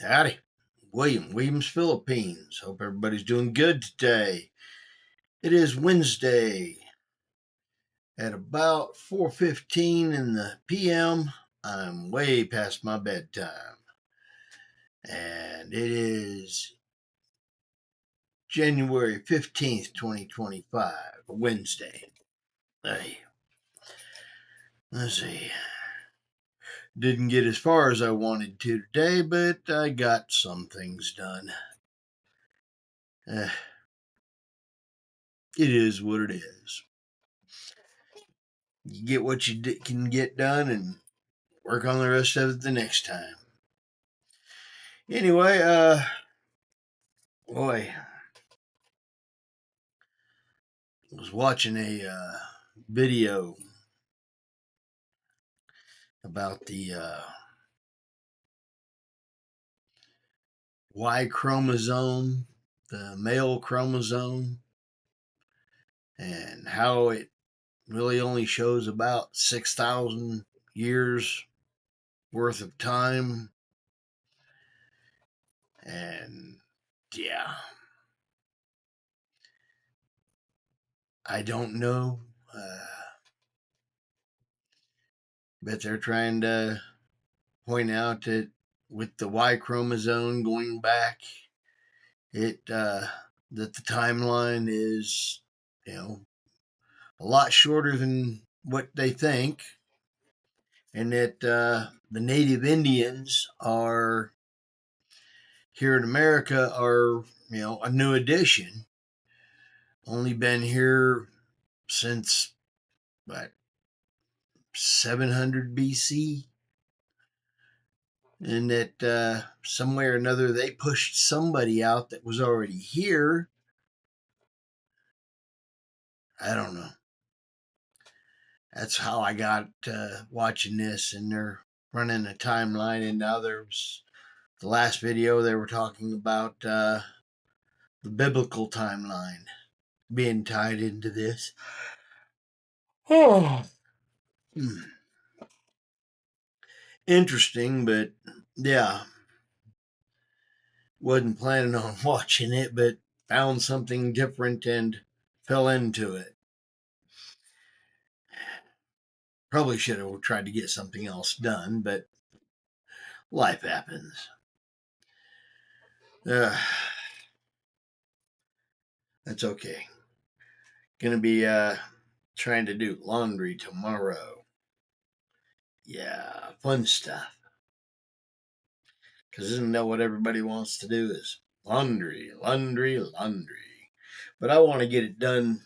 Howdy. Williams, Philippines. Hope everybody's doing good today. It is Wednesday at about 4:15 in the p.m. I'm way past my bedtime. And it is January 15th, 2025, Wednesday. Hey, let's see. Didn't get as far as I wanted to today, but I got some things done. It is what it is. You get what you can get done and work on the rest of it the next time. Anyway, boy, I was watching a video about the Y chromosome, the male chromosome, and how it really only shows about 6,000 years worth of time. And yeah, I don't know. But they're trying to point out that with the Y chromosome going back, that the timeline is, a lot shorter than what they think, and that the native Indians are here in America are, a new addition. Only been here since what 700 BC, and that some way or another they pushed somebody out that was already here. I don't know. That's how I got watching this, and they're running a timeline. And now there's the last video they were talking about the biblical timeline being tied into this. Oh, interesting, but yeah, wasn't planning on watching it, but found something different and fell into it. Probably should have tried to get something else done, but life happens. That's okay. Gonna be trying to do laundry tomorrow. Yeah, fun stuff. Because isn't that what everybody wants to do is laundry, laundry, laundry. But I want to get it done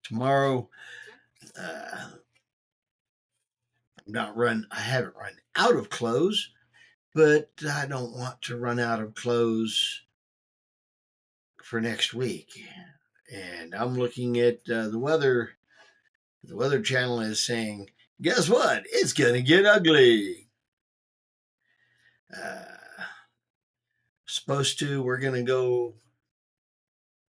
tomorrow. Uh, I haven't run out of clothes, but I don't want to run out of clothes for next week. And I'm looking at the weather. The Weather Channel is saying, guess what? It's going to get ugly. We're going to go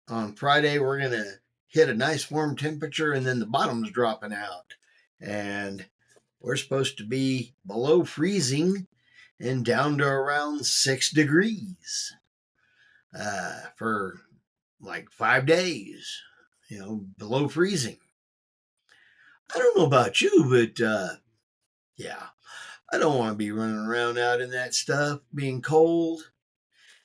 on Friday. We're going to hit a nice warm temperature, and then the bottom's dropping out. And we're supposed to be below freezing and down to around 6 degrees for like 5 days, below freezing. I don't know about you, but yeah, I don't want to be running around out in that stuff being cold.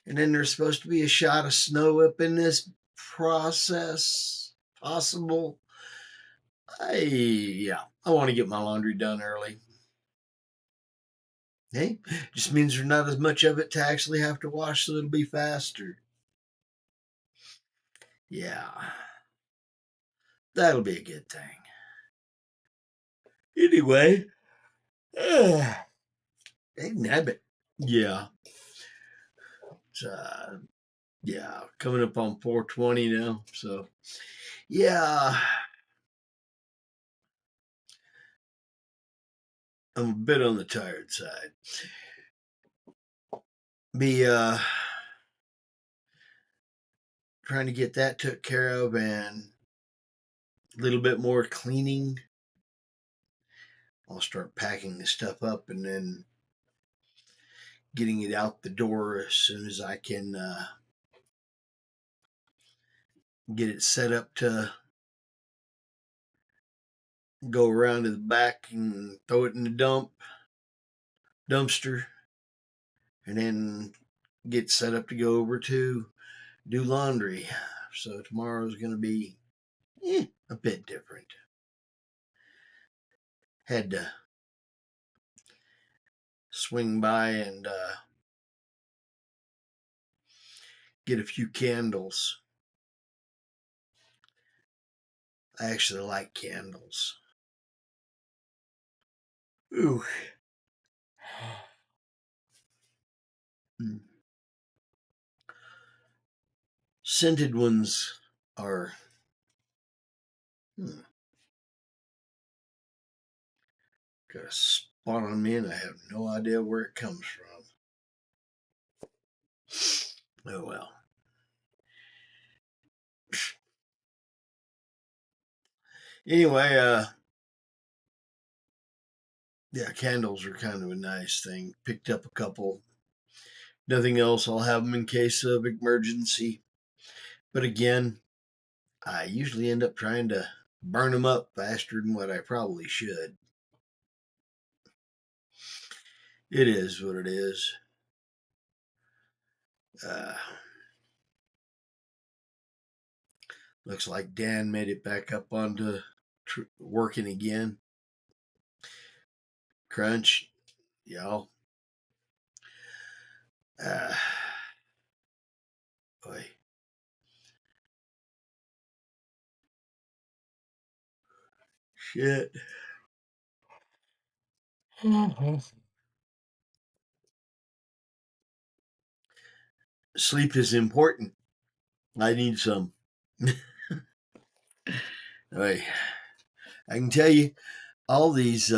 And then there's supposed to be a shot of snow up in this process, possible. I want to get my laundry done early. Hey, just means there's not as much of it to actually have to wash, so it'll be faster. Yeah, that'll be a good thing. Anyway, uh, hey, nabbit. Yeah, it's, yeah, coming up on 420 now. So, yeah, I'm a bit on the tired side. Be trying to get that took care of and a little bit more cleaning. I'll start packing the stuff up and then getting it out the door as soon as I can get it set up to go around to the back and throw it in the dumpster, and then get set up to go over to do laundry. So tomorrow's going to be a bit different. Had to swing by and get a few candles. I actually like candles. Ooh. Scented ones are got a spot on me, and I have no idea where it comes from. Oh well. Anyway, yeah, candles are kind of a nice thing. Picked up a couple. Nothing else. I'll have them in case of emergency. But again, I usually end up trying to burn them up faster than what I probably should. It is what it is. Looks like Dan made it back up onto working again. Crunch, y'all. Boy. Shit. Sleep is important. I need some. Boy. I can tell you, all these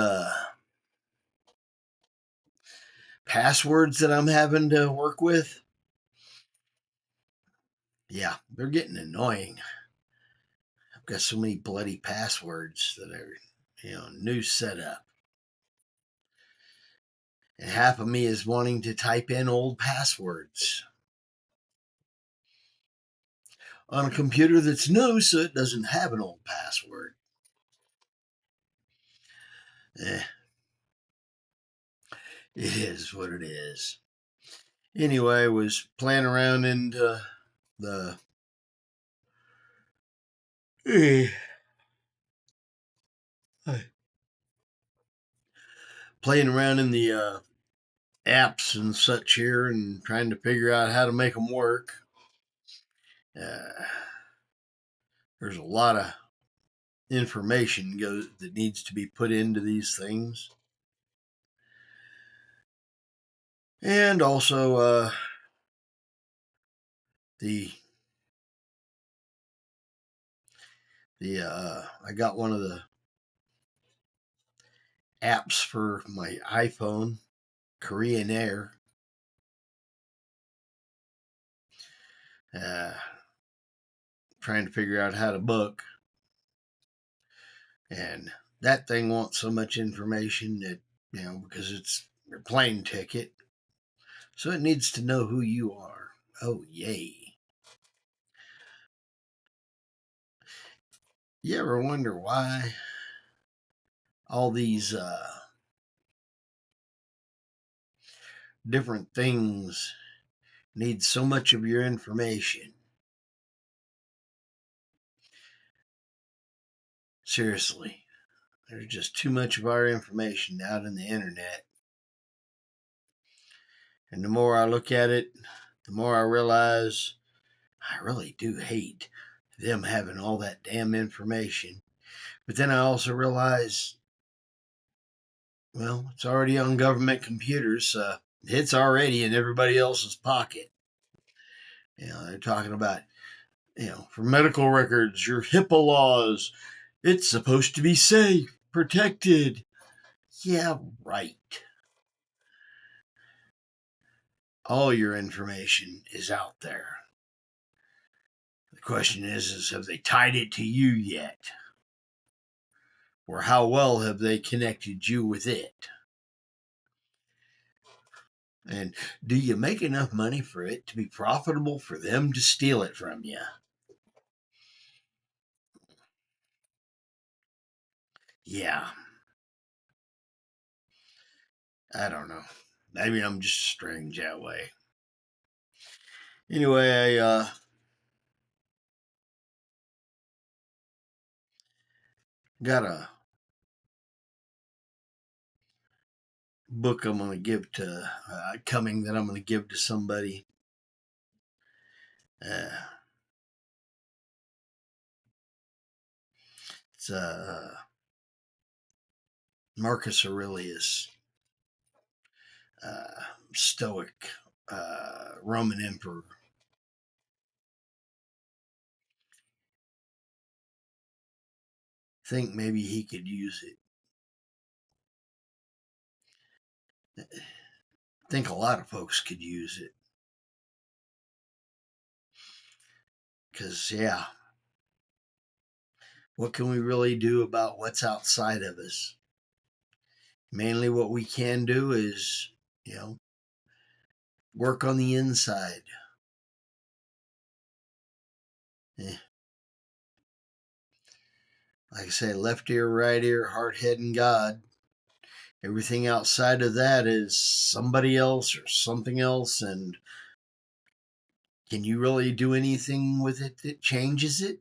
passwords that I'm having to work with, yeah, they're getting annoying. I've got so many bloody passwords that are, new setup. And half of me is wanting to type in old passwords on a computer that's new, so it doesn't have an old password. It is what it is. Anyway, I was playing around into the playing around in the apps and such here, and trying to figure out how to make them work. There's a lot of information that needs to be put into these things, and also the I got one of the apps for my iPhone, Korean Air. Trying to figure out how to book, and that thing wants so much information that, because it's your plane ticket, so it needs to know who you are. Oh yay. You ever wonder why all these different things need so much of your information? Seriously, there's just too much of our information out in the internet. And the more I look at it, the more I realize I really do hate them having all that damn information. But then I also realize, well, it's already on government computers. It's already in everybody else's pocket. They're talking about, for medical records, your HIPAA laws. It's supposed to be safe, protected. Yeah, right. All your information is out there. The question is have they tied it to you yet? Or how well have they connected you with it? And do you make enough money for it to be profitable for them to steal it from you? Yeah, I don't know. Maybe I'm just strange that way. Anyway, I got a book I'm going to give to coming that I'm going to give to somebody. Uh, it's Marcus Aurelius, uh, Stoic Roman emperor. Think maybe he could use it. Think a lot of folks could use it. Because, yeah, what can we really do about what's outside of us? Mainly what we can do is, you know, work on the inside. Eh, like I say, left ear, right ear, heart, head, and God. Everything outside of that is somebody else or something else. And can you really do anything with it that changes it?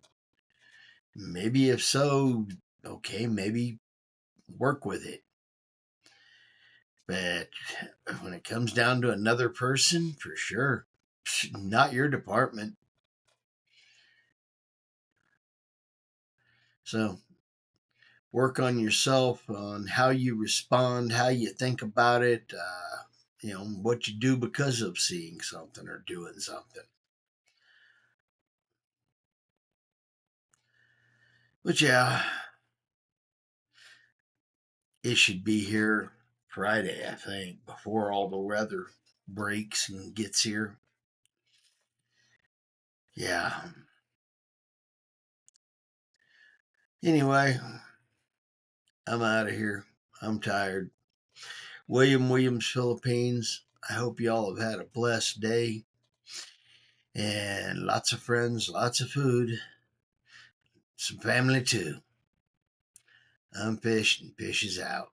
Maybe if so, okay, maybe work with it. But when it comes down to another person, for sure, not your department. So work on yourself, on how you respond, how you think about it, what you do because of seeing something or doing something. But yeah, it should be here Friday, I think, before all the weather breaks and gets here. Yeah. Anyway, I'm out of here. I'm tired. William Williams, Philippines. I hope y'all have had a blessed day and lots of friends, lots of food, some family too. I'm Fish, and Fish is out.